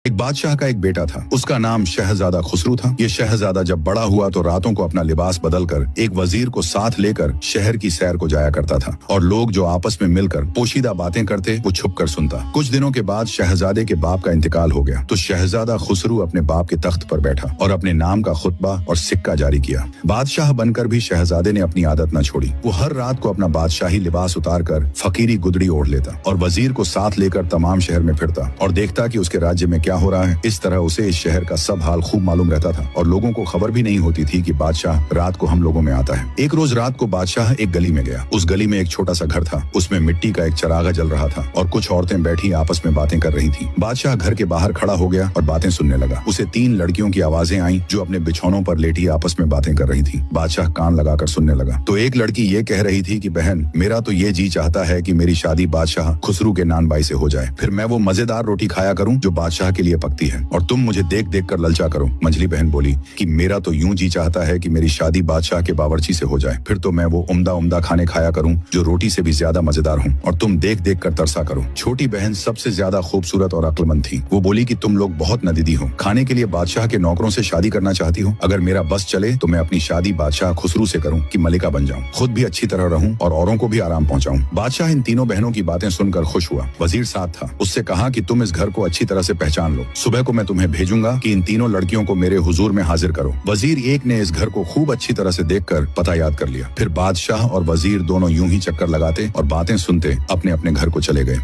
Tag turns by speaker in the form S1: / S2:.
S1: एक बादशाह का एक बेटा था। उसका नाम शहजादा खुसरू था। ये शहजादा जब बड़ा हुआ तो रातों को अपना लिबास बदलकर एक वजीर को साथ लेकर शहर की सैर को जाया करता था और लोग जो आपस में मिलकर पोशीदा बातें करते वो छुप कर सुनता। कुछ दिनों के बाद शहजादे के बाप का इंतकाल हो गया तो शहजादा खुसरू अपने बाप के तख्त पर बैठा और अपने नाम का खुतबा और सिक्का जारी किया। बादशाह बनकर भी शहजादे ने अपनी आदत न छोड़ी। वो हर रात को अपना बादशाही लिबास उतार कर फकीरी गुदड़ी ओढ़ लेता और वजीर को साथ लेकर तमाम शहर में फिरता और देखता कि उसके राज्य में क्या हो रहा है। इस तरह उसे इस शहर का सब हाल खूब मालूम रहता था और लोगों को खबर भी नहीं होती थी कि बादशाह रात को हम लोगों में आता है। एक रोज रात को बादशाह एक गली में गया। उस गली में एक छोटा सा घर था। उसमें मिट्टी का एक चरागा जल रहा था और कुछ औरतें बैठी आपस में बातें कर रही थी। बादशाह घर के बाहर खड़ा हो गया और बातें सुनने लगा। उसे 3 लड़कियों की आवाजें आई जो अपने बिछौनों पर लेटी आपस में बातें कर रही थी। बादशाह कान लगाकर सुनने लगा तो एक लड़की ये कह रही थी कि बहन, मेरा तो ये जी चाहता है कि मेरी शादी बादशाह खुसरू के नान बाई से हो जाए, फिर मैं वो मजेदार रोटी खाया करूं जो बादशाह के लिए पकती है और तुम मुझे देख देख कर ललचा करो। मंझली बहन बोली कि मेरा तो यूं जी चाहता है कि मेरी शादी बादशाह के बावर्ची से हो जाए, फिर तो मैं वो उम्दा उम्दा खाने खाया करूं जो रोटी से भी ज्यादा मजेदार हूं और तुम देख देख कर तरसा करो। छोटी बहन सबसे ज्यादा खूबसूरत और अक्लमंद थी। वो बोली कि तुम लोग बहुत नदीदी हो, खाने के लिए बादशाह के नौकरों से शादी करना चाहती हो। अगर मेरा बस चले तो मैं अपनी शादी बादशाह खुसरू से करूं कि मलिका बन जाऊं, खुद भी अच्छी तरह रहूं और औरों को भी आराम पहुंचाऊं। बादशाह इन तीनों बहनों की बातें सुनकर खुश हुआ। वजीर साथ था। उससे कहा कि तुम इस घर को अच्छी तरह से पहचान लो। सुबह को मैं तुम्हें भेजूंगा कि इन तीनों लड़कियों को मेरे हुजूर में हाजिर करो। वजीर एक ने इस घर को खूब अच्छी तरह से देखकर पता याद कर लिया। फिर बादशाह और वजीर दोनों यूं ही चक्कर लगाते और बातें सुनते अपने अपने घर को चले गए।